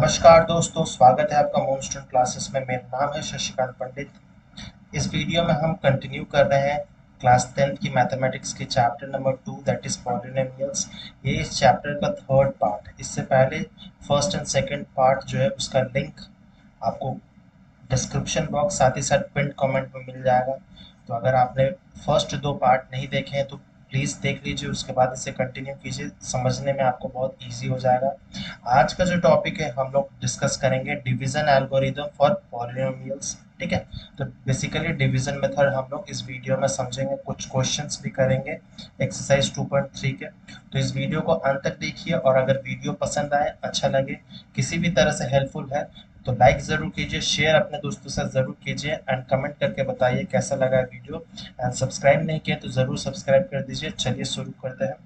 नमस्कार दोस्तों, स्वागत है आपका मून स्टूडेंट क्लासेस में। मेरा नाम है शशिकांत पंडित। इस वीडियो में हम कंटिन्यू कर रहे हैं क्लास 10th की मैथमेटिक्स के chapter number 2 that is polynomials. ये इस चैप्टर का थर्ड पार्ट है। इससे पहले फर्स्ट एंड सेकंड पार्ट जो है उसका लिंक आपको डिस्क्रिप्शन बॉक्स साथ ही साथ पिन कमेंट में मिल जाएगा। तो अगर आपने फर्स्ट दो पार्ट नहीं देखे हैं तो प्लीज़ देख लीजिए, उसके बाद इसे कंटिन्यू कीजिए, समझने में आपको बहुत इजी हो जाएगा। आज का जो टॉपिक है हम लोग डिस्कस करेंगे डिवीजन एल्गोरिदम फॉर पॉलिनोमियल्स। ठीक है, तो बेसिकली डिवीजन मेथड हम लोग इस वीडियो में समझेंगे, कुछ क्वेश्चंस भी करेंगे एक्सरसाइज 2.3 के। तो इस वीडियो को अंत तक देखिए और अगर वीडियो पसंद आए, अच्छा लगे, किसी भी तरह से हेल्पफुल है तो लाइक ज़रूर कीजिए, शेयर अपने दोस्तों से ज़रूर कीजिए एंड कमेंट करके बताइए कैसा लगा वीडियो। एंड सब्सक्राइब नहीं किया तो ज़रूर सब्सक्राइब कर दीजिए। चलिए शुरू करते हैं।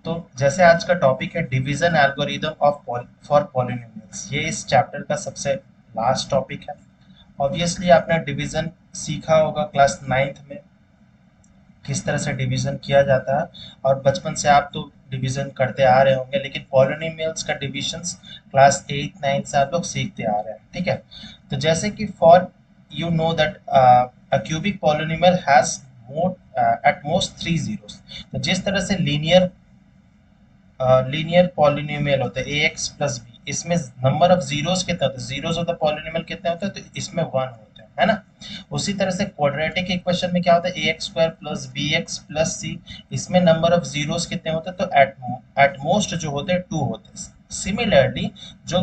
तो जैसे आज का टॉपिक है division algorithm of for polynomials, ये इस चैप्टर का सबसे लास्ट टॉपिक है। ऑब्वियसली आपने डिवीजन सीखा होगा क्लास 9th में, किस तरह से डिवीजन किया जाता है, और बचपन से आप तो डिवीजन करते आ रहे होंगे, लेकिन पॉलिनोमियल्स का डिविजन्स क्लास 8 9 से आप लोग सीखते आ रहे हैं। ठीक है, तो जैसे कि for you know that a cubic polynomial has more at most 3 zeros. तो जिस तरह से लीनियर पॉलिनोमियल होता है ए एक्स प्लस बी, इसमें नंबर ऑफ जीरोस कितने होते हैं, जीरोस ऑफ द पॉलिनोमियल कितने होते हैं, तो इसमें 1 होते हैं, है ना। उसी तरह से क्वाड्रेटिक इक्वेशन में क्या होता है, a x square plus b x plus c, इसमें नंबर ऑफ जीरोस कितने होते हैं, तो एट मोस्ट जो होते हैं 2 होते हैं। सिमिलरली जो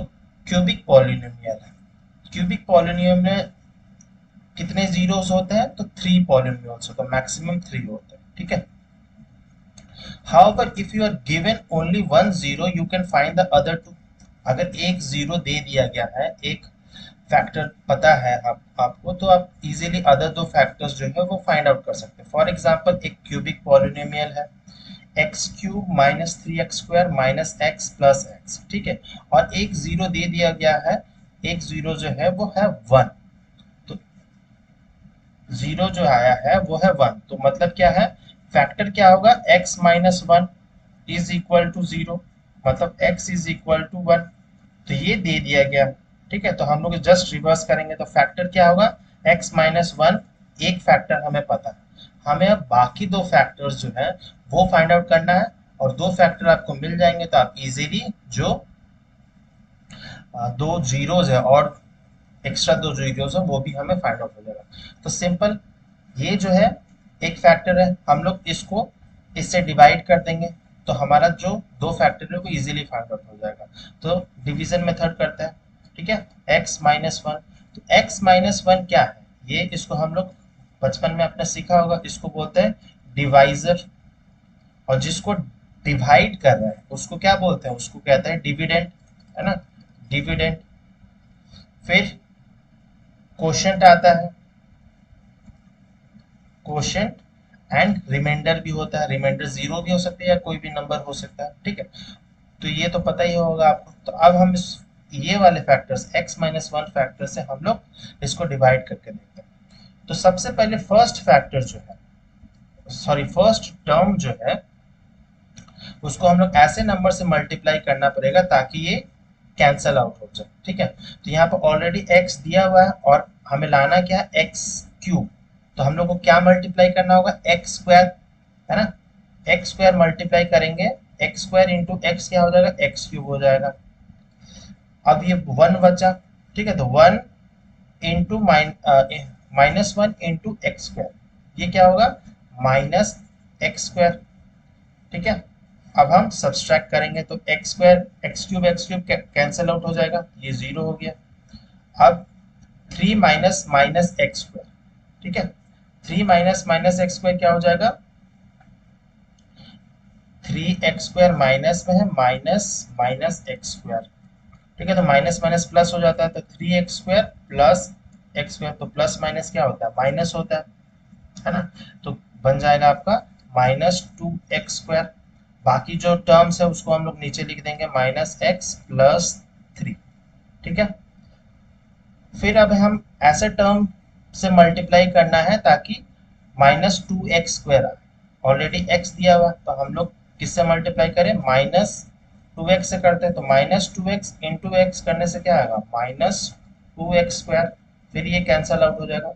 क्यूबिक पॉलिनोमियल है, क्यूबिक पॉलिनोमियल में कितने जीरोस होते हैं, तो 3 पॉलिनोमियल्स होते हैं, मैक्सिमम 3 होते हैं। ठीक है, however if you are given only one zero you can find the other two। अगर एक जीरो दे दिया गया है, एक फैक्टर पता है आपको, तो आप इजीली अदर दो फैक्टर्स जो है वो फाइंड आउट कर सकते हैं। फॉर एग्जांपल एक क्यूबिक पॉलिनोमियल है x cube minus 3x square minus x plus x. ठीक है, और एक जीरो दे दिया गया है, एक जीरो जो है वो है 1। तो जीरो जो आया है वो है 1, तो मतलब क्या है, फैक्टर क्या होगा, x minus 1 is equal to 0, मतलब x इज इक्वल टू 1। तो ये दे दिया गया। ठीक है, तो हम लोग जस्ट रिवर्स करेंगे तो फैक्टर क्या होगा, x माइनस 1। एक फैक्टर हमें पता है, हमें अब बाकी दो फैक्टर्स जो है वो फाइंड आउट करना है, और दो फैक्टर आपको मिल जाएंगे तो आप इजीली जो दो जीरोज है और एक्स्ट्रा दो जीरोज है वो भी हमें फाइंड आउट हो जाएगा। तो सिंपल, ये जो है एक फैक्टर है, हम लोग इसको इससे डिवाइड कर देंगे तो हमारा जो दो फैक्टर है वो इजीली फाइंड आउट हो जाएगा। तो डिवीजन मेथड करते हैं। ठीक है, x माइनस 1, तो x माइनस 1 क्या है, ये इसको हम लोग बचपन में आपने सीखा होगा, इसको बोलते हैं डिवाइजर। और जिसको डिवाइड कर रहा है उसको क्या बोलते हैं, उसको कहते हैं डिविडेंड, है ना, डिविडेंड। फिर क्वोशंट आता है, क्वोशंट एंड रिमाइंडर भी होता है। रिमाइंडर जीरो भी हो सकता है या कोई भी नंबर हो सकता है। ठीक है, तो ये तो पता ही होगा आपको। तो अब हम इस ये वाले फैक्टर्स x माइनस 1 फैक्टर से हम लोग इसको डिवाइड करके देखते हैं। तो सबसे पहले फर्स्ट फैक्टर जो है, सॉरी फर्स्ट टर्म जो है, उसको हम लोग ऐसे नंबर से मल्टीप्लाई करना पड़ेगा ताकि ये कैंसल आउट हो जाए। ठीक है, तो यहाँ पर ऑलरेडी x दिया हुआ है और हमें लाना क्या है, एक्स क्यूब। तो हम लोग को क्या मल्टीप्लाई करना होगा, एक्स स्क्वायर, है ना। एक्स स्क्वायर मल्टीप्लाई करेंगे, एक्स स्क्वायर इंटू एक्स क्या हो जाएगा, एक्स क्यूब हो जाएगा। अब ये 1 बचा। ठीक है, तो 1 into minus 1 into x square, ये क्या होगा, माइनस एक्स स्क्वायर। ठीक है, अब हम सब्सट्रैक्ट करेंगे तो एक्स क्यूब कैंसिल आउट हो जाएगा, ये 0 हो गया। अब 3 माइनस माइनस एक्स स्क्वायर। ठीक है, 3 माइनस माइनस एक्स स्क्वायर क्या हो जाएगा, 3x स्क्वायर माइनस में है माइनस माइनस एक्स स्क्वायर। ठीक है, तो माइनस माइनस प्लस हो जाता है, तो 3x square plus x square, तो प्लस माइनस क्या होता है, माइनस होता है ना। तो बन जाएगा आपका माइनस 2x स्क्वायर। बाकी जो टर्म्स है उसको हम लोग नीचे लिख देंगे, माइनस एक्स प्लस 3। ठीक है, फिर अब हम ऐसे टर्म से मल्टीप्लाई करना है ताकि माइनस 2x स्क्वायर आए। ऑलरेडी x दिया हुआ तो हम लोग किससे मल्टीप्लाई करें, माइनस 2x से करते हैं तो -2x इंटू एक्स करने से क्या आएगा -2x²। फिर ये कैंसल आउट हो जाएगा।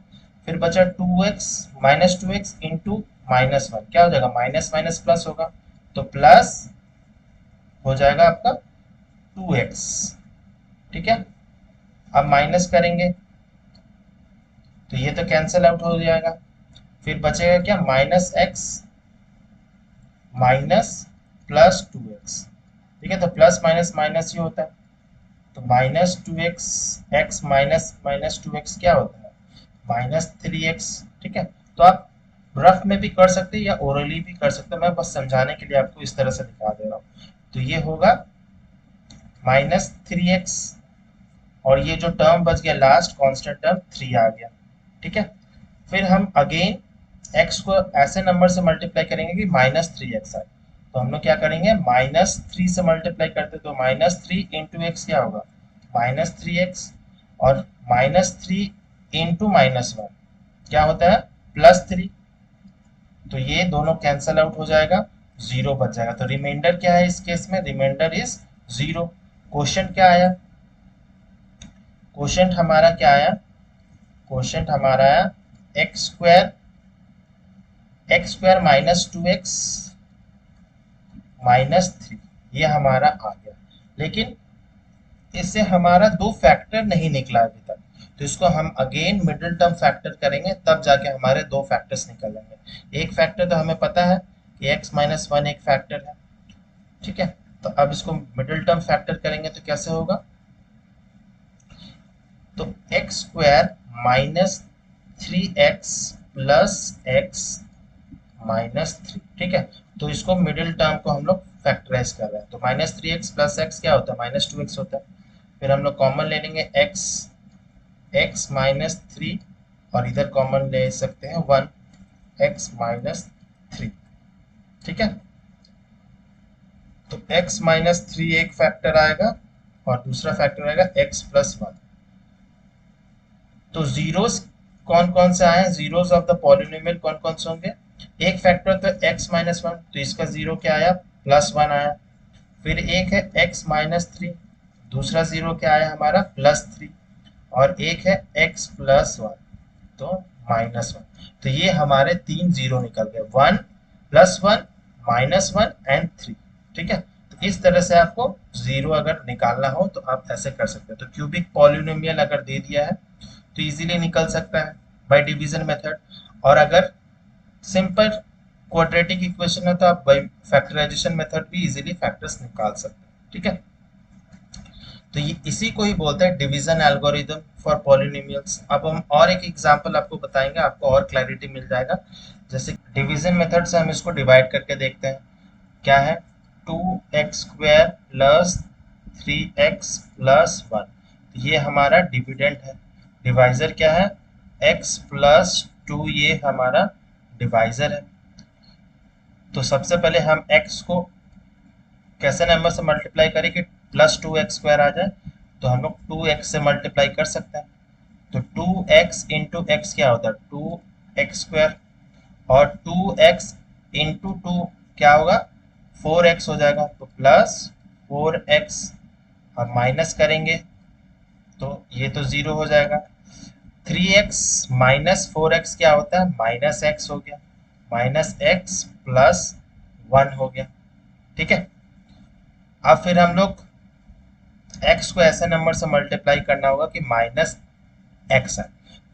फिर बचा 2x -2x इंटू -1 क्या हो जाएगा माइनस माइनस प्लस होगा तो प्लस हो जाएगा आपका 2x। ठीक है, अब माइनस करेंगे तो ये तो कैंसल आउट हो जाएगा। फिर बचेगा क्या -x माइनस +2x। ठीक है, तो प्लस माइनस माइनस ही होता है तो -2x x माइनस -2x क्या होता है -3x। ठीक है, तो आप रफ में भी कर सकते हैं या ओरली भी कर सकते हैं, मैं बस समझाने के लिए आपको इस तरह से दिखा दे रहा हूँ। तो ये होगा -3x और ये जो टर्म बच गया लास्ट कांस्टेंट टर्म 3 आ गया। ठीक है, फिर हम अगेन x को ऐसे नंबर से मल्टीप्लाई करेंगे कि -3x आए। तो हम लोग क्या करेंगे -3 से मल्टीप्लाई करते तो -3 इंटू एक्स क्या होगा -3x और -3 इंटू -1 क्या होता है +3। तो ये दोनों कैंसल आउट हो जाएगा, जीरो बच जाएगा। तो रिमाइंडर क्या है इस केस में रिमाइंडर इज 0। क्वेश्चन क्या आया क्वेश्चन हमारा क्या आया क्वेश्चन हमारा आया x² -2x -3 ये हमारा आ गया। लेकिन इससे हमारा दो फैक्टर नहीं निकला अभी तक, तो इसको हम अगेन मिडिल टर्म फैक्टर करेंगे तब जाके हमारे दो फैक्टर्स निकलेंगे। एक फैक्टर तो हमें पता है कि x-1 एक फैक्टर है। ठीक है, तो अब इसको मिडिल टर्म फैक्टर करेंगे तो कैसे होगा तो x² -3x + x -3। ठीक है, तो इसको मिडिल टर्म को हम लोग फैक्टराइज कर रहे हैं तो -3x + x क्या होता है -2x होता है। फिर हम लोग कॉमन ले लेंगे x -3 और इधर कॉमन ले सकते हैं 1 x -3। ठीक है, तो x -3 एक फैक्टर आएगा और दूसरा फैक्टर आएगा x + 1। तो जीरोस कौन कौन से आए जीरोस ऑफ द पॉलिनोमियल कौन कौन से होंगे एक फैक्टर तो x -1 तो इसका जीरो क्या आया +1 आया। फिर एक है x -3 दूसरा जीरो क्या आया हमारा +3 और एक है x + 1 तो -1। तो ये हमारे तीन जीरो निकल गए 1 +1 -1 एंड 3। ठीक है, तो इस तरह से आपको जीरो अगर निकालना हो तो आप ऐसे कर सकते हैं। तो क्यूबिक पॉलिनोमियल अगर दे दिया है तो इजीली निकल सकता है बाय डिवीजन मेथड। और अगर सिंपल क्वाड्रेटिक इक्वेशन है तो आप बाय फैक्टराइजेशन मेथड भी इजीली फैक्टर्स निकाल सकते हैं। ठीक है, तो ये इसी को ही बोलते हैं डिवीजन एल्गोरिदम फॉर पॉलिनोमियल्स। अब हम और एक एग्जांपल आपको बताएंगे, आपको और क्लैरिटी मिल जाएगा। जैसे डिवीजन मेथड से हम इसको डिवाइड करके देखते हैं क्या है 2x² + 3x + 1 ये हमारा डिविडेंड है। डिवाइजर क्या है x + 2 ये हमारा डिवाइजर है। तो सबसे पहले हम x को कैसे नंबर से मल्टीप्लाई करें कि +2x² आ जाए तो हम लोग 2x से मल्टीप्लाई कर सकते हैं। तो 2x इंटू एक्स क्या होता है 2x² और 2x इंटू 2 क्या होगा 4x हो जाएगा तो +4x। अब माइनस करेंगे तो ये तो 0 हो जाएगा। 3x - 4x क्या होता है -x हो गया -x + 1 हो गया। ठीक है, अब फिर हम लोग x को ऐसे नंबर से मल्टीप्लाई करना होगा कि -x है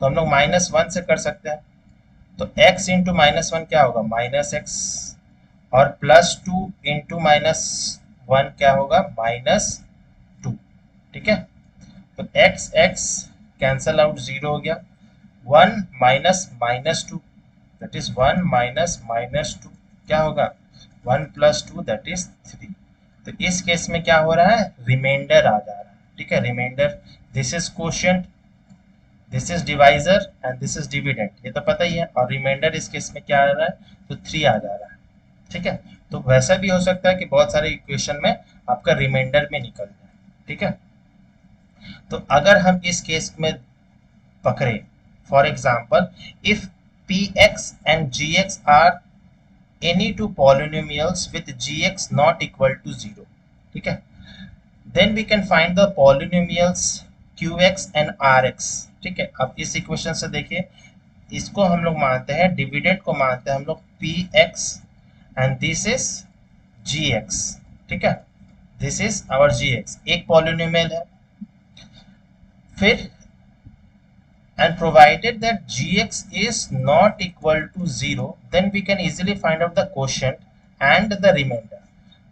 तो हम लोग -1 से कर सकते हैं। तो x इंटू -1 क्या होगा -x और +2 इंटू -1 क्या होगा -2। ठीक है, तो x कैंसल आउट 0 हो गया 1 -2 दैट इज 1 -2 क्या होगा 1 + 2 दैट इज 3। तो इस केस में क्या हो रहा है रिमाइंडर आ जा रहा है। ठीक है, remainder this is quotient this is divisor and this is dividend ये तो पता ही है और रिमाइंडर इस केस में क्या आ रहा है तो 3 आ जा रहा है। ठीक है, तो वैसा भी हो सकता है कि बहुत सारे इक्वेशन में आपका रिमाइंडर में निकल जाए। ठीक है, तो अगर हम इस केस में पकड़े for example if px and gx are any two polynomials with gx not equal to 0 ठीक है। Then we can find the polynomials QX and RX। ठीक है, अब इस इक्वेशन से देखिए, इसको हम लोग मानते हैं, डिविडेंड को मानते हैं हम लोग PX and this is GX। ठीक है, दिस इज आवर GX, एक पॉलिनोमियल है। फिर and provided that gx is not equal to 0, then we can easily find out the quotient and the remainder।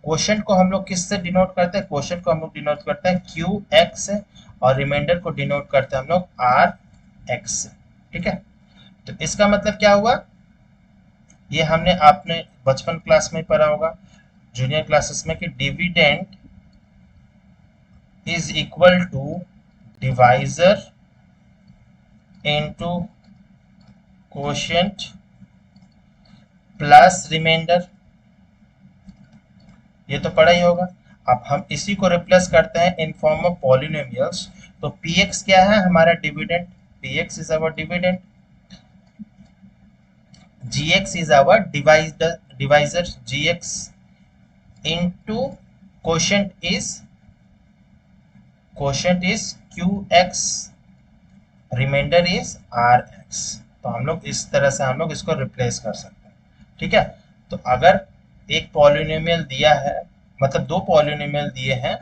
Quotient को हम लोग किससे डिनोट करते हैं? क्वोशंट को हम लोग डिनोट करते हैं QX से, और रिमाइंडर को डिनोट करते हैं हम लोग RX से। ठीक है, तो इसका मतलब क्या हुआ, ये हमने आपने बचपन क्लास में पढ़ा होगा, जूनियर क्लासेस में, कि dividend is equal to divisor into quotient plus remainder. ये तो पढ़ा ही होगा। अब हम इसी को रिप्लेस करते हैं इन फॉर्म ऑफ पॉलिनोमियल्स। तो px क्या है? हमारा dividend. px is our dividend, gx is our divisor, gx into quotient is qx, remainder is rx। तो हम लोग इस तरह से हम लोग इसको रिप्लेस कर सकते हैं। ठीक है, तो अगर एक पॉलिनोमियल दिया है, मतलब दो पॉलिनोमियल दिए हैं,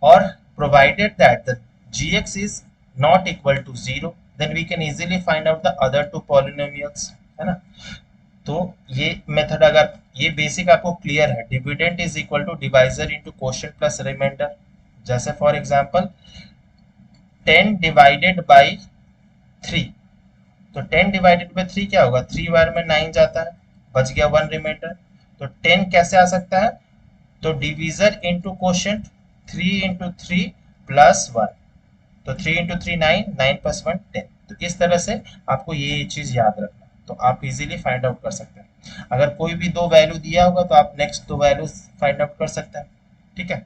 और provided that the gx is not equal to 0, then we can easily find out the other two polynomials, है ना। तो ये मेथड, अगर ये बेसिक आपको क्लियर है, dividend is equal to divisor into quotient plus remainder. जैसे फॉर एग्जांपल 10 डिवाइडेड बाई 3, तो 10 डिवाइडेड बाई 3 क्या होगा? 3 बार में 9 जाता है, बच गया 1 रिमाइंडर। तो 10 कैसे आ सकता है? तो divisor into quotient, 3 into 3 plus 1, तो 3 इंटू 3 9, 9 प्लस 1 10। तो इस तरह से आपको ये चीज याद रखना, तो आप इजीली फाइंड आउट कर सकते हैं। अगर कोई भी दो वैल्यू दिया होगा तो आप नेक्स्ट दो वैल्यू फाइंड आउट कर सकते हैं। ठीक है,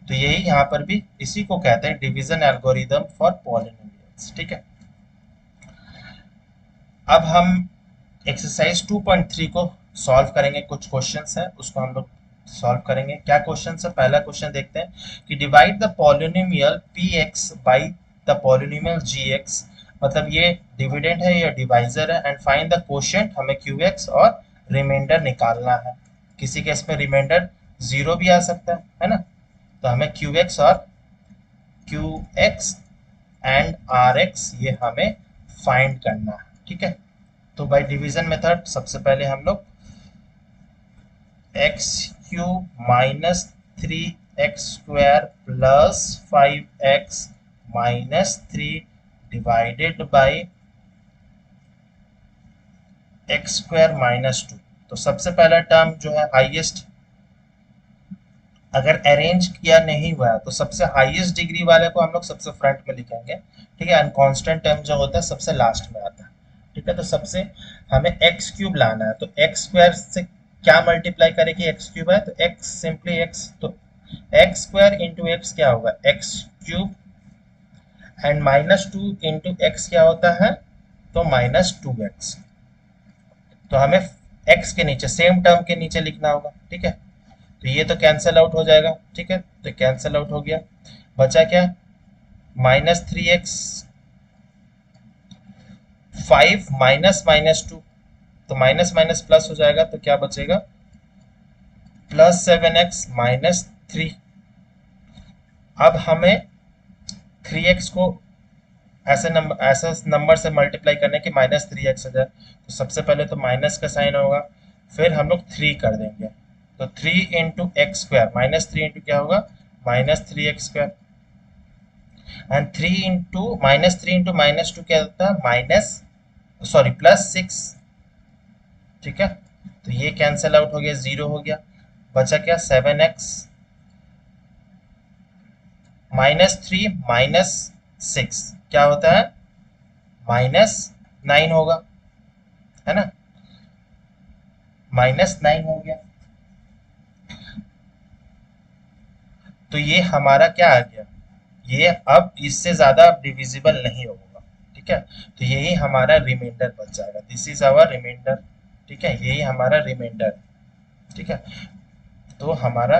तो यही यहाँ पर भी इसी को कहते हैं डिवीजन एल्गोरिदम फॉर पॉलिनोमियल्स। ठीक है, अब हम एक्सरसाइज 2.3 को सॉल्व करेंगे। कुछ क्वेश्चंस हैं, उसको हम लोग सॉल्व करेंगे। क्या क्वेश्चन है? पहला क्वेश्चन देखते हैं कि divide the polynomial px by the polynomial gx। मतलब ये डिविडेंड है, ये डिवाइजर है, एंड फाइंड द क्वोशंट, हमें qx और रिमाइंडर निकालना है। किसी केस में रिमाइंडर 0 भी आ सकता है ना। तो हमें qx एंड rx ये हमें फाइंड करना है। ठीक है, तो बाय डिवीजन मेथड सबसे पहले हम लोग x cube minus 3x square plus 5x minus 3 divided by x square minus 2। तो सबसे पहला टर्म जो है हाईएस्ट, अगर अरेंज किया नहीं हुआ तो सबसे हाईएस्ट डिग्री वाले को हम लोग सबसे फ्रंट में लिखेंगे। ठीक है, अनकॉन्स्टेंट टर्म जो होता है सबसे लास्ट में आता है। ठीक है, तो सबसे हमें एक्स क्यूब लाना है, तो एक्स स्क्वायर से क्या मल्टीप्लाई करें कि एक्स क्यूब है, तो एक्स सिंपली एक्स, तो एक्स स्क्वायर इंटू एक्स क्या होगा? X cube, and minus 2 into x क्या होता है? तो माइनस 2x। तो हमें एक्स के नीचे, सेम टर्म के नीचे लिखना होगा। ठीक है, तो ये तो कैंसिल आउट हो जाएगा। ठीक है, तो कैंसिल आउट हो गया, बचा क्या? माइनस 3x, 5 माइनस माइनस 2, तो माइनस माइनस प्लस हो जाएगा, तो क्या बचेगा? Plus 7x minus 3। अब हमें 3x को ऐसे नंबर से मल्टीप्लाई करने के माइनस 3x हो जाए, तो सबसे पहले तो माइनस का साइन होगा, फिर हम लोग 3 कर देंगे, तो 3 into x square, minus 3 into क्या होगा? Minus 3x square, and 3 into minus 2 क्या होता है? प्लस 6। ठीक है, तो ये कैंसिल आउट हो गया, 0 हो गया, बचा क्या? 7x माइनस 3 माइनस 6 क्या होता है? माइनस 9 होगा, है ना, माइनस 9 हो गया। तो ये हमारा क्या आ गया? ये अब इससे ज्यादा डिविजिबल नहीं होगा। ठीक है, तो यही हमारा रिमाइंडर बच जाएगा, दिस इज आवर रिमाइंडर। ठीक है, यही हमारा रिमाइंडर। ठीक है, तो हमारा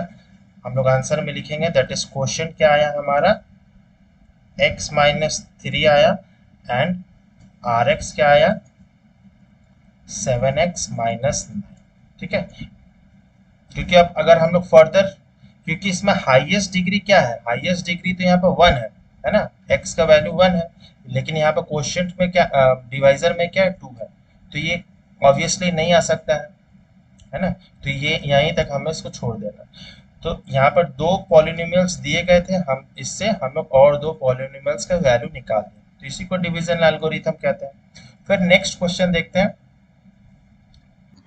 हम लोग आंसर में लिखेंगे दैट इज क्वेश्चन क्या आया हमारा x माइनस 3 आया एंड आर एक्स क्या आया 7x माइनस 9। ठीक है, क्योंकि अब अगर हम लोग फर्दर, क्योंकि इसमें हाईएस्ट डिग्री क्या है, हाईएस्ट डिग्री तो यहाँ पर 1 है ना, x का वैल्यू 1 है, लेकिन यहाँ पर क्वोशिएंट में क्या, डिवाइजर में क्या है 2 है, तो ये ऑब्वियसली नहीं आ सकता है ना, तो ये यहीं तक हमें इसको छोड़ देना। तो यहाँ पर दो पॉलिनोमियल्स दिए गए थे, हम इससे हम लोग और दो पॉलिनोमियल्स का वैल्यू निकाल दें, तो इसी को डिवीजन एल्गोरिथम कहते हैं। फिर नेक्स्ट क्वेश्चन देखते हैं।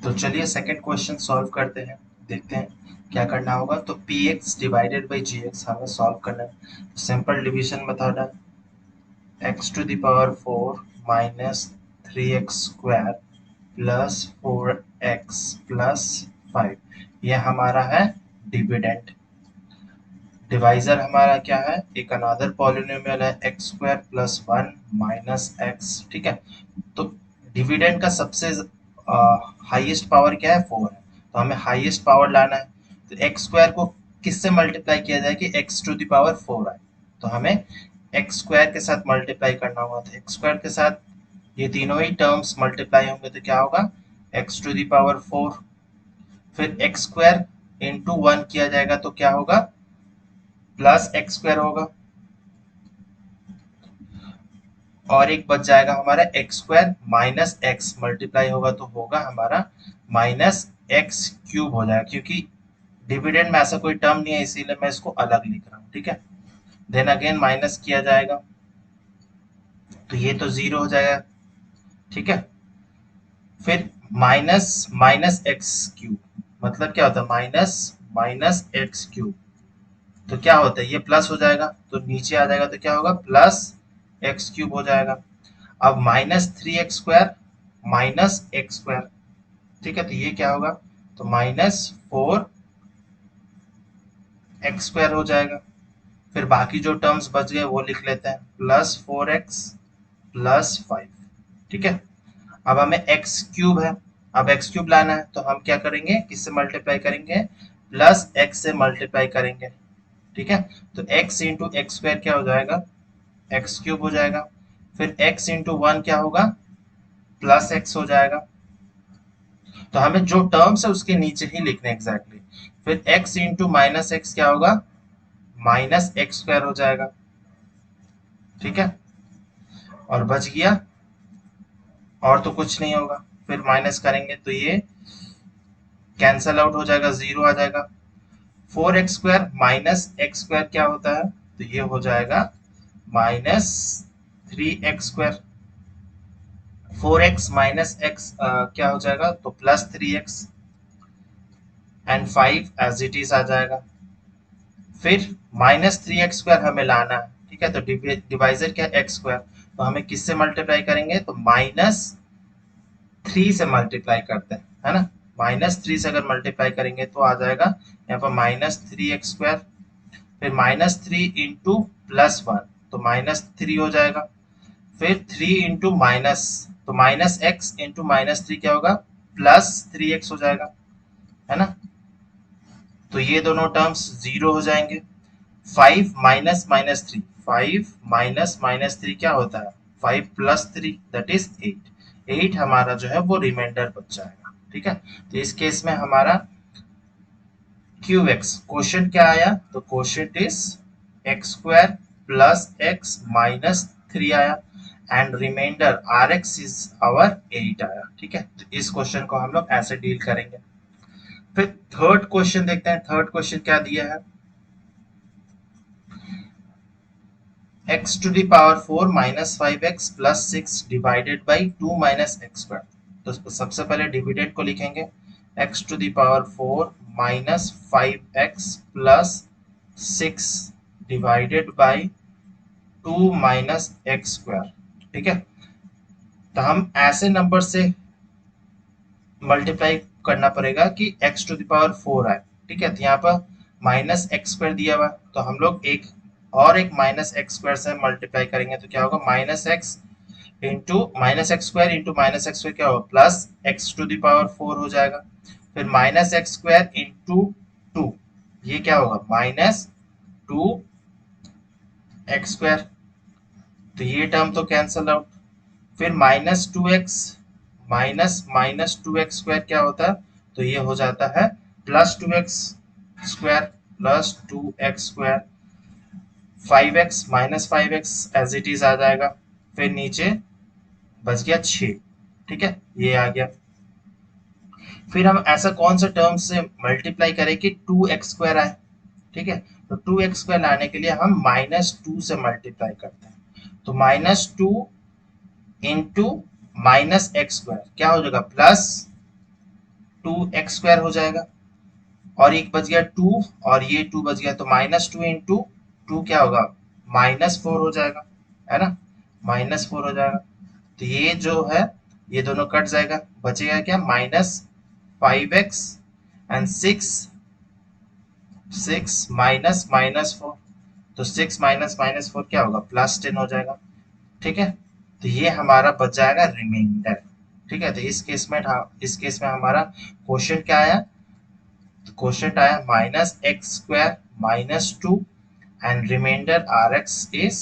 तो चलिए सेकंड क्वेश्चन सॉल्व करते हैं, देखते हैं क्या करना होगा। तो p x divided by g x हमें सॉल्व करना है। सिंपल डिवीजन मेथड है, x to the power 4 minus 3x square plus 4x plus 5, ये हमारा है डिविडेंड। डिवाइजर हमारा क्या है, एक अनदर पॉलिनोमियल है x square plus 1 minus x. ठीक है, तो डिविडेंड का सबसे हाईएस्ट पावर क्या है 4 है, तो हमें हाईएस्ट पावर लाना है। तो एक्स स्क्वायर को किससे मल्टीप्लाई किया जाए कि एक्स टू द पावर 4 आए, तो हमें एक्स स्क्वायर के साथ मल्टीप्लाई करना होगा। तो एक्स स्क्वायर के साथ ये तीनों ही टर्म्स मल्टीप्लाई होंगे तो क्या होगा एक्स टू द पावर 4, फिर एक्स स्क्वायर इंटू 1 किया जाएगा तो क्या होगा प्लस एक्स स्क्वायर होगा, और एक बच जाएगा हमारा x square minus x multiply होगा तो होगा हमारा माइनस एक्स क्यूब हो जाएगा, क्योंकि डिविडेंड में ऐसा कोई टर्म नहीं है इसीलिए मैं इसको अलग लिख रहा हूँ। ठीक है, देन अगेन माइनस किया जाएगा तो ये तो 0 हो जाएगा। ठीक है, फिर माइनस माइनस एक्स क्यूब मतलब क्या होता है माइनस माइनस एक्स क्यूब, तो क्या होता है ये प्लस हो जाएगा, तो नीचे आ जाएगा तो क्या होगा प्लस एक्स क्यूब हो जाएगा। अब minus 3x square minus x square, ठीक है, तो ये क्या होगा तो माइनस 4x स्क्वायर हो जाएगा। फिर बाकी जो टर्म्स बच गए वो लिख लेते हैं, प्लस 4x प्लस 5। ठीक है, अब हमें एक्स क्यूब है, अब एक्स क्यूब लाना है तो हम क्या करेंगे, किससे मल्टीप्लाई करेंगे, प्लस एक्स से मल्टीप्लाई करेंगे। ठीक है, तो x इंटू एक्स स्क्वायर क्या हो जाएगा एक्स क्यूब हो जाएगा, फिर x इंटू 1 क्या होगा प्लस एक्स हो जाएगा, तो हमें जो टर्म्स है उसके नीचे ही लिखने एग्जैक्टली। फिर x इंटू माइनस एक्स क्या होगा माइनस एक्स स्क्वायर हो जाएगा। ठीक है, और बच गया और तो कुछ नहीं होगा, फिर माइनस करेंगे तो ये कैंसल आउट हो जाएगा, 0 आ जाएगा। 4x square minus x square क्या होता है, तो ये हो जाएगा minus 3x square. 4x minus x क्या हो जाएगा तो plus 3x and 5 as it is आ जाएगा। फिर माइनस 3x स्क्वायर हमें लाना है। ठीक है, तो डिवाइजर क्या है एक्स स्क्वायर, तो हमें किससे मल्टीप्लाई करेंगे तो माइनस 3 से मल्टीप्लाई करते हैं, है ना, माइनस 3 से अगर मल्टीप्लाई करेंगे तो आ जाएगा यहाँ पर माइनस 3x स्क्वायर, फिर माइनस 3 इंटू प्लस 1 तो माइनस 3 हो जाएगा, फिर 3 इंटू माइनस तो माइनस एक्स इंटू माइनस 3 क्या होगा प्लस 3x हो जाएगा, है ना, तो ये दोनों टर्म्स 0 हो जाएंगे। 5 माइनस माइनस 3, 5 माइनस माइनस 3 क्या होता है 5 प्लस 3 दैट इज 8, 8 हमारा जो है वो रिमाइंडर बच जाएगा। ठीक है, तो इस केस में हमारा क्यूब एक्स क्वोशिएंट क्या आया, तो quotient is x square plus x minus 3 आया and remainder r x is our 8 आया। ठीक है, तो इस क्वेश्चन को हम लोग ऐसे डील करेंगे। फिर थर्ड क्वेश्चन देखते हैं, थर्ड क्वेश्चन क्या दिया है, x to the power 4 minus 5x plus 6 divided by 2 minus x square। तो सबसे पहले डिविडेंड को लिखेंगे x to the power 4 minus 5x plus 6 divided by 2 minus x square। ठीक है, तो हम ऐसे नंबर से मल्टीप्लाई करना पड़ेगा कि x टू द पावर 4 आए। ठीक है, तो यहाँ पर माइनस एक्स स्क्वायर दिया हुआ तो हम लोग एक और एक माइनस एक्स स्क्वायर से मल्टीप्लाई करेंगे तो क्या होगा minus x square into minus x square क्या होगा plus x to the power 4 हो जाएगा, फिर माइनस एक्स स्क्वायर इंटू 2 ये क्या होगा -2x², तो ये टर्म तो कैंसल आउट। फिर -2x माइनस -2x² क्या होता है, तो ये हो जाता है +2x² +2x²। 5x -5x as it is आ जाएगा, फिर नीचे बच गया 6। ठीक है, ये आ गया। फिर हम ऐसा कौन सा टर्म से मल्टीप्लाई करें कि 2x² आए। ठीक है, तो 2x² लाने के लिए हम -2 से मल्टीप्लाई करते हैं, तो -2 इंटू -x² क्या हो जाएगा +2x² हो जाएगा, और एक बच गया 2 और ये 2 बच गया, तो -2 इंटू 2 क्या होगा -4 हो जाएगा, है ना, -4 हो जाएगा। तो ये जो है ये दोनों कट जाएगा, बचेगा क्या -5x एंड 6 माइनस -4, तो 6 माइनस -4 क्या होगा +10 हो जाएगा। ठीक है, तो ये हमारा बच जाएगा रिमाइंडर। ठीक है, तो इस केस में हमारा क्वेश्चन क्या आया, तो क्वेश्चन आया -x² -2 and remainder rx is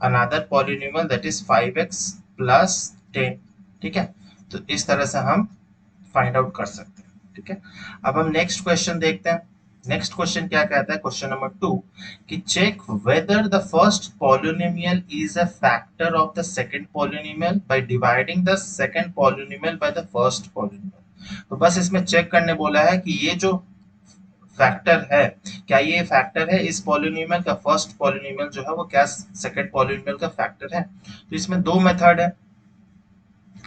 another polynomial that is 5x plus 10। ठीक है, तो इस तरह से हम फाइंड आउट कर सकते हैं। ठीक है, अब हम नेक्स्ट क्वेश्चन देखते हैं। नेक्स्ट क्वेश्चन क्या कहता है, क्वेश्चन नंबर 2, कि check whether the first polynomial is a factor of the second polynomial by dividing the second polynomial by the first polynomial. तो बस इसमें चेक करने बोला है कि ये जो फैक्टर है, क्या ये फैक्टर है इस पॉलिनोमियल का, फर्स्ट पॉलिनोमियल जो है वो क्या सेकंड पॉलिनोमियल का फैक्टर है। तो इसमें दो मेथड है,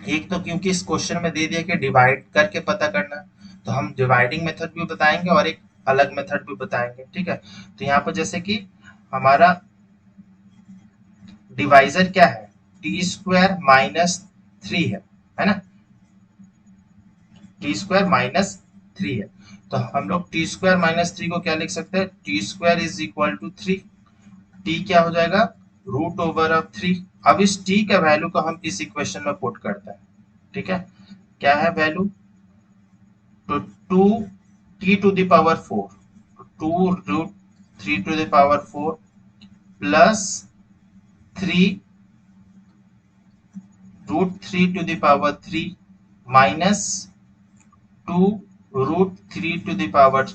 एक तो क्योंकि इस क्वेश्चन में दे दिया कि डिवाइड करके पता करना है, तो हम डिवाइडिंग मेथड भी बताएंगे और एक अलग मेथड भी बताएंगे। ठीक है, तो यहाँ पर जैसे कि हमारा डिवाइजर क्या है, t² है ना, t² है, तो हम लोग t² को क्या लिख सकते हैं, t² is equal to 3। t क्या हो जाएगा √3। अब इस t का वैल्यू को हम इस इक्वेशन में पुट करते हैं। ठीक है, क्या है वैल्यू, तो 2t⁴, 2√3⁴ plus 3√3⁴ minus 2√3⁴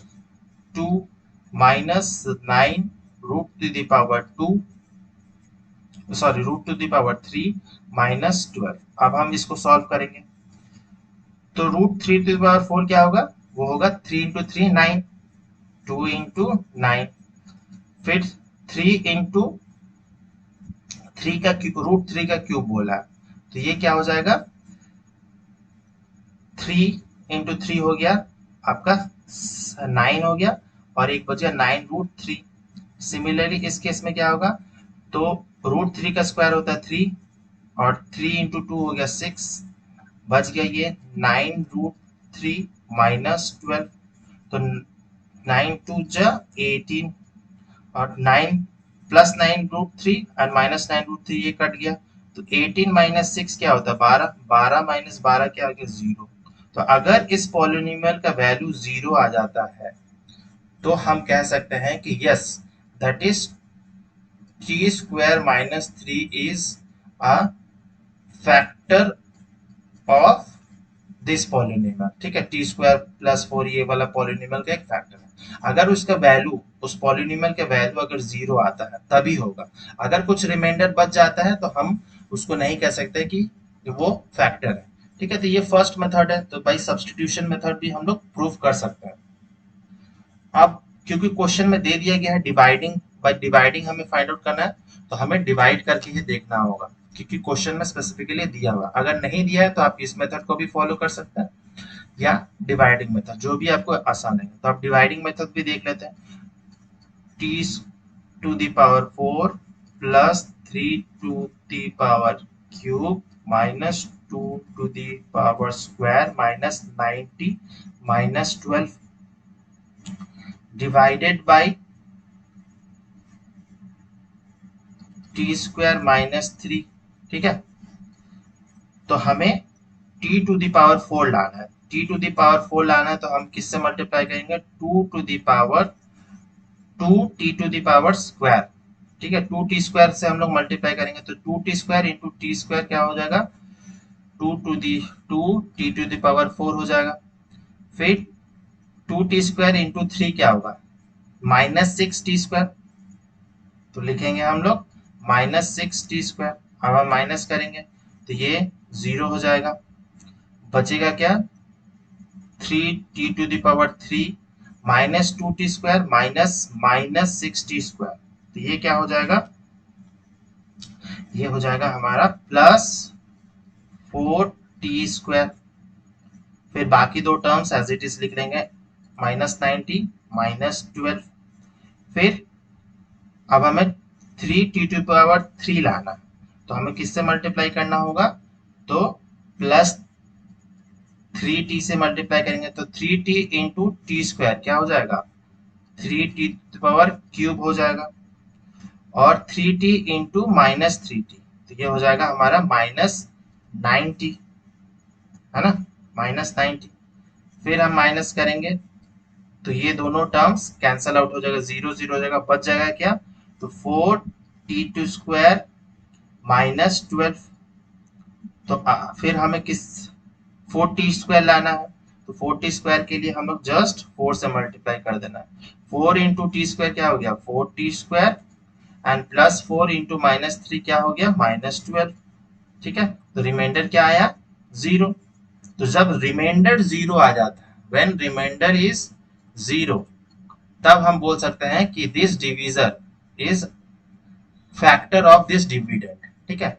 minus 9√2, sorry √3 minus 12। अब हम इसको सॉल्व करेंगे, तो √3⁴ क्या होगा, वो होगा 3 इंटू 3 9, 2 इंटू 9, फिर 3 इंटू 3 का √3 का क्यूब बोला है, तो ये क्या हो जाएगा 3 इंटू 3 हो गया आपका 9 हो गया, और एक बचा 9√3। सिमिलरली इस केस में क्या होगा, तो √3 का स्क्वायर होता है 3, और 3 इंटू 2 हो गया 6, बच गया ये 9√3 माइनस 12, तो 9 2 जा 18, और 9 प्लस 9√3 और माइनस 9√3 ये कट गया, तो 18 माइनस 6 क्या होता है 12, 12 माइनस 12 क्या हो गया 0। तो अगर इस पॉलिनोमियल का वैल्यू 0 आ जाता है तो हम कह सकते हैं कि yes that is t² - 3 is a factor of this polynomial. ठीक है, t² + 4 ये वाला पॉलिनोमियल का एक फैक्टर है। अगर उसका वैल्यू, उस पॉलिनोमियल का वैल्यू अगर 0 आता है तभी होगा, अगर कुछ रिमाइंडर बच जाता है तो हम उसको नहीं कह सकते कि वो फैक्टर है। ठीक है, तो ये फर्स्ट मेथड है, तो बाई सब्स्टिट्यूशन मेथड भी हम लोग प्रूव कर सकते हैं। अब क्योंकि क्वेश्चन में दे दिया गया है डिवाइडिंग, बाय डिवाइडिंग हमें फाइंड आउट करना है, तो हमें डिवाइड करके ही देखना होगा, क्योंकि क्वेश्चन में स्पेसिफिकली दिया हुआ। अगर नहीं दिया है तो आप इस मेथड को भी फॉलो कर सकते हैं या डिवाइडिंग मेथड, जो भी आपको आसान है। तो आप डिवाइडिंग मेथड भी देख लेते हैं, t⁴ plus 3³ minus 2² minus 90 minus 12 divided by t² - 3। ठीक है, तो हमें t⁴ लाना है, t⁴ लाना है तो हम किससे मल्टीप्लाई करेंगे, 2⁴ 2t², ठीक है। 2t² से हम लोग मल्टीप्लाई करेंगे तो 2t² इंटू t² क्या हो जाएगा, 2t⁴ हो जाएगा। फिर 2t² इंटू 3 क्या होगा, -6t², तो लिखेंगे हम लोग -6t²। अब हम माइनस करेंगे तो ये 0 हो जाएगा, बचेगा क्या, 3t⁴ -2t² -6t², तो ये क्या हो जाएगा, ये हो जाएगा हमारा +4t²। फिर बाकी दो टर्म्स एज इट इज लिख लेंगे, -90 -12। फिर अब हमें 3t⁴ लाना, तो हमें किससे मल्टीप्लाई करना होगा, तो +3t से मल्टीप्लाई करेंगे तो 3t इंटू t² क्या हो जाएगा, 3t³ हो जाएगा। और 3t इंटू -3t, तो ये हो जाएगा हमारा -90, है ना, -90। फिर हम माइनस करेंगे तो ये दोनों टर्म्स कैंसल आउट हो जाएगा, 0 0 हो जाएगा, बच जाएगा क्या, तो 4t² -12। तो फिर हमें किस 4t² लाना है, तो 4t² के लिए हम लोग जस्ट 4 से मल्टीप्लाई कर देना है। 4 इंटू t² क्या हो गया, 4t² एंड +4 इंटू -3 क्या हो गया, -12, ठीक है। तो रिमाइंडर क्या आया, 0। तो जब रिमाइंडर 0 आ जाता है, व्हेन रिमाइंडर इज 0, तब हम बोल सकते हैं कि this divisor is factor of this dividend, ठीक है।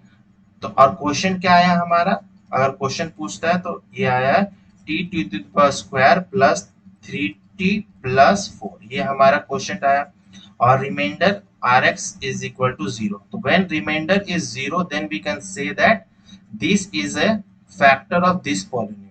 तो और क्वेश्चन क्या आया हमारा, अगर क्वेश्चन पूछता है तो ये आया है t² +3t+4, ये हमारा क्वेश्चन आया। और reminder rx is equal to 0, तो when remainder is 0 then we can say that this is a factor of this polynomial,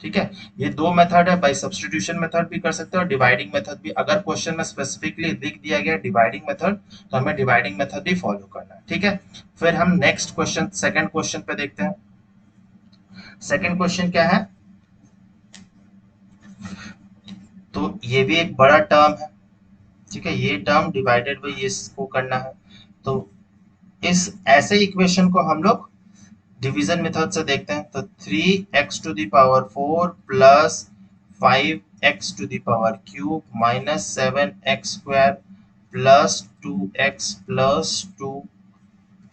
ठीक है। ये दो मेथड है, बाय सब्स्टिट्यूशन मेथड भी कर सकते हो और डिवाइडिंग मेथड भी। अगर क्वेश्चन में स्पेसिफिकली लिख दिया गया डिवाइडिंग मेथड तो हमें डिवाइडिंग मेथड भी फॉलो करना है, ठीक है। फिर हम नेक्स्ट क्वेश्चन, सेकंड क्वेश्चन पे देखते हैं। सेकंड क्वेश्चन क्या है, तो ये भी एक बड़ा टर्म है, ठीक है, ये टर्म डिवाइडेड बाई इसको करना है। तो इस ऐसे इक्वेशन को हम लोग डिवीजन मेथड से देखते हैं, तो 3x⁴ plus 5x³ minus 7x² plus 2x plus 2।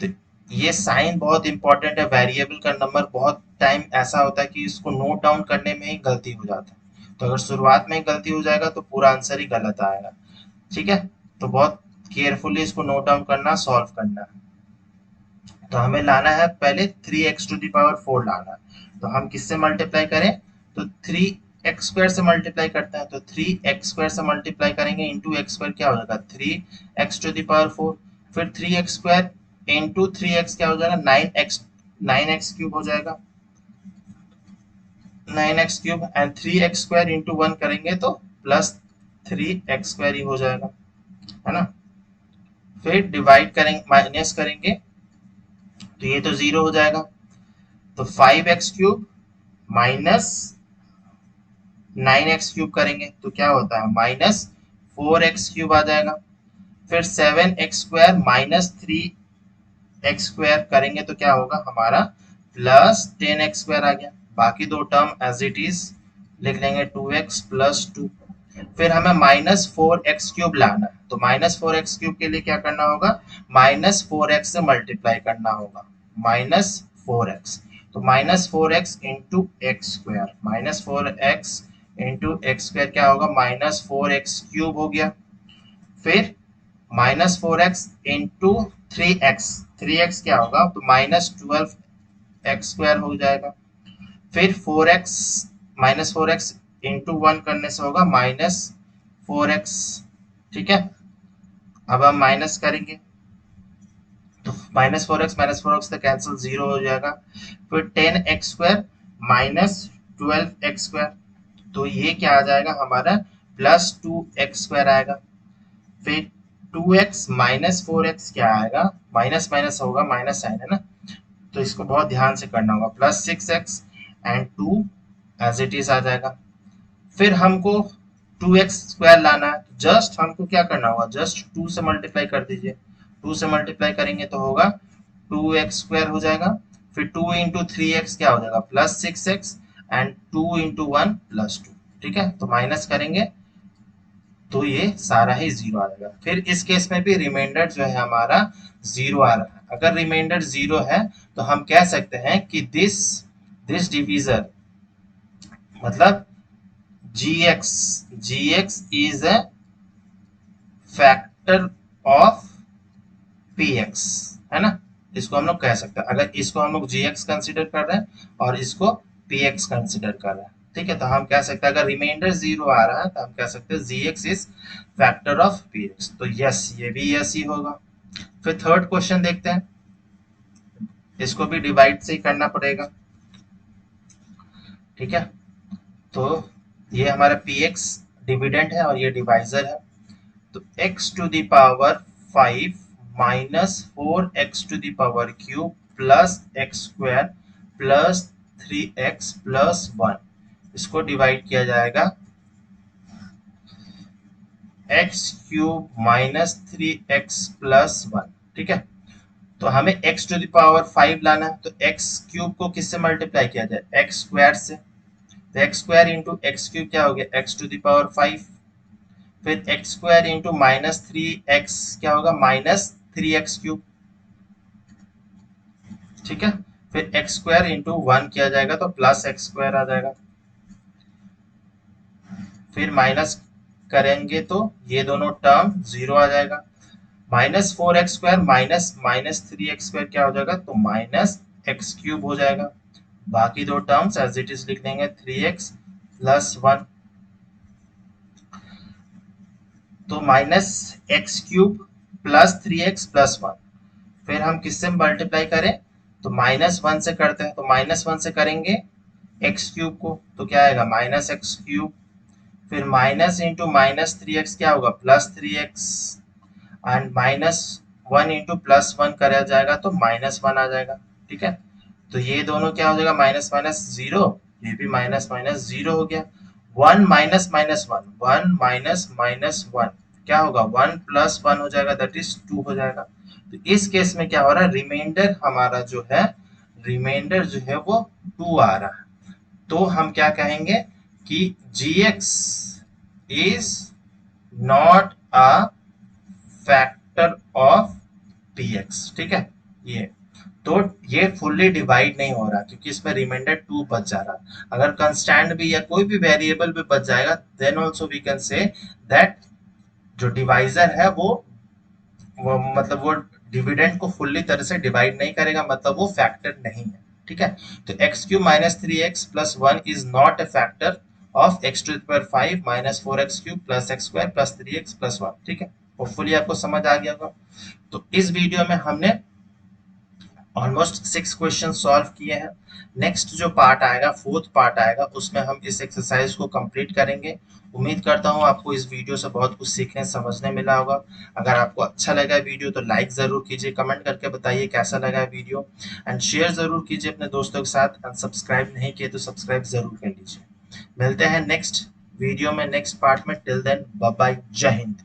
तो ये साइन बहुत इंपॉर्टेंट है, वेरिएबल का नंबर बहुत टाइम ऐसा होता है कि इसको नोट डाउन करने में ही गलती हो जाता है, तो अगर शुरुआत में ही गलती हो जाएगा तो पूरा आंसर ही गलत आएगा, ठीक है। तो बहुत केयरफुली इसको नोट डाउन करना, सॉल्व करना है। तो हमें लाना है पहले 3x⁴ लाना है, तो हम किससे मल्टीप्लाई करें, तो 3x² से मल्टीप्लाई करते हैं, तो 3x² से मल्टीप्लाई करेंगे इंटू x² क्या हो जाएगा, 3x⁴। फिर 3x² इंटू 3x क्या हो जाएगा, 9x³ हो जाएगा, 9x³ एंड 3x² इंटू 1 करेंगे तो +3x² ही हो जाएगा, है ना। फिर डिवाइड करेंगे, माइनस करेंगे तो ये तो 0 हो जाएगा, तो 5x³ माइनस 9x³ करेंगे तो क्या होता है, -4x³ आ जाएगा। फिर 7x² माइनस 3x² करेंगे तो क्या होगा हमारा, +10x² आ गया। बाकी दो टर्म एज इट इज लिख लेंगे, 2x प्लस 2। फिर हमें -4x³ लाना है, तो -4x³ के लिए क्या करना होगा, -4x से मल्टीप्लाई करना होगा, -4x, तो -4x into x², -4x into x² क्या होगा, -4x³ हो गया। फिर -4x इंटू 3x, 3x क्या होगा, तो -12x² हो जाएगा। फिर 4x, -4x इंटू 1 करने से होगा -4x, ठीक है। अब हम माइनस करेंगे तो -4x से कैंसिल, 0 हो जाएगा। फिर 10x² -12x², तो ये क्या आ जाएगा हमारा, +2x² आएगा। फिर 2x -4x क्या आएगा, माइनस माइनस होगा, माइनस साइन है ना, तो इसको बहुत ध्यान से करना होगा, +6x and 2 as it is आ जाएगा। फिर हमको 2x² लाना है, जस्ट हमको क्या करना होगा, जस्ट 2 से मल्टीप्लाई कर दीजिए। 2 से मल्टीप्लाई करेंगे तो होगा 2x² हो जाएगा। फिर 2 इंटू 3x क्या हो जाएगा, plus 6x, and 2 into 1 plus 2। ठीक है, तो माइनस करेंगे तो ये सारा ही जीरो आ जाएगा। फिर इस केस में भी रिमाइंडर जो है हमारा जीरो आ रहा है। अगर रिमाइंडर जीरो है तो हम कह सकते हैं कि दिस डिवीजर मतलब gx is a factor of px, है ना। इसको हम लोग कह सकते हैं, अगर इसको हम लोग gx कंसिडर कर रहे हैं और इसको px कंसिडर कर रहे हैं। ठीक है, तो हम कह सकते हैं अगर रिमाइंडर जीरो आ रहा है तो हम कह सकते हैं gx is factor of px। तो यस, ये भी यस ही होगा। फिर थर्ड क्वेश्चन देखते हैं, इसको भी डिवाइड से ही करना पड़ेगा। ठीक है, तो ये हमारा px डिविडेंड है और ये डिवाइजर है। तो x to the power 5 minus 4x to the power cube plus x² plus 3x plus 1, इसको डिवाइड किया जाएगा x cube minus 3x plus 1। ठीक है, तो हमें x टू द पावर 5 लाना है, तो x क्यूब को किससे मल्टीप्लाई किया जाए, x² से। तो x² इंटू एक्स क्यूब क्या हो गया, x टू द पावर 5। फिर x² इंटू माइनस 3x क्या होगा, माइनस 3x क्यूब। ठीक है, फिर x² इंटू 1 किया जाएगा तो प्लस x² आ जाएगा। फिर माइनस करेंगे तो ये दोनों टर्म जीरो आ जाएगा। Minus 4x² minus minus 3x² क्या हो जाएगा, तो माइनस x क्यूब हो जाएगा। बाकी दो टर्म्स एज इट इज लिख देंगे, 3x प्लस 1। तो minus x cube plus 3x plus 1। फिर हम किससे मल्टीप्लाई करें, तो माइनस 1 से करते हैं, तो माइनस 1 से करेंगे एक्स क्यूब को तो क्या आएगा, माइनस एक्स क्यूब। फिर माइनस इंटू माइनस 3x क्या होगा, plus 3x, and minus 1 into plus 1 करा जाएगा तो माइनस 1 आ जाएगा। ठीक है, तो ये दोनों क्या हो जाएगा, माइनस माइनस जीरो, ये भी माइनस माइनस जीरो हो गया। 1 माइनस माइनस 1, 1 माइनस माइनस 1 क्या होगा, 1 प्लस 1 हो जाएगा, दैट इज 2 हो जाएगा। तो इस केस में क्या हो रहा है, रिमाइंडर हमारा जो है, रिमाइंडर जो है वो 2 आ रहा है। तो हम क्या कहेंगे कि gx is not a factor of px। ठीक है, ये तो ये फुल्ली डिवाइड नहीं हो रहा क्योंकि इसमें रिमाइंडर 2 बच जा रहा है। अगर कंस्टेंट भी या कोई भी वेरिएबल भी बच जाएगा then also we can say that जो डिवाइजर है वो मतलब वो डिविडेंड को फुल्ली तरह से डिवाइड नहीं करेगा, मतलब वो फैक्टर नहीं है। ठीक है, तो x cube minus 3x plus 1 is not a factor of x to the power 5 minus 4x cube plus x² plus 3x plus 1। ठीक है, होपफुली आपको समझ आ गया होगा। तो इस वीडियो में हमने ऑलमोस्ट 6 क्वेश्चन सॉल्व किए हैं। नेक्स्ट जो पार्ट आएगा, फोर्थ पार्ट आएगा, उसमें हम इस एक्सरसाइज को कंप्लीट करेंगे। उम्मीद करता हूँ आपको इस वीडियो से बहुत कुछ सीखने समझने मिला होगा। अगर आपको अच्छा लगा वीडियो तो लाइक जरूर कीजिए, कमेंट करके बताइए कैसा लगा वीडियो, एंड शेयर जरूर कीजिए अपने दोस्तों के साथ। एंड सब्सक्राइब नहीं किए तो सब्सक्राइब जरूर कर लीजिए। मिलते हैं नेक्स्ट वीडियो में, नेक्स्ट पार्ट में। टिल देन बाय बाय, जय हिंद।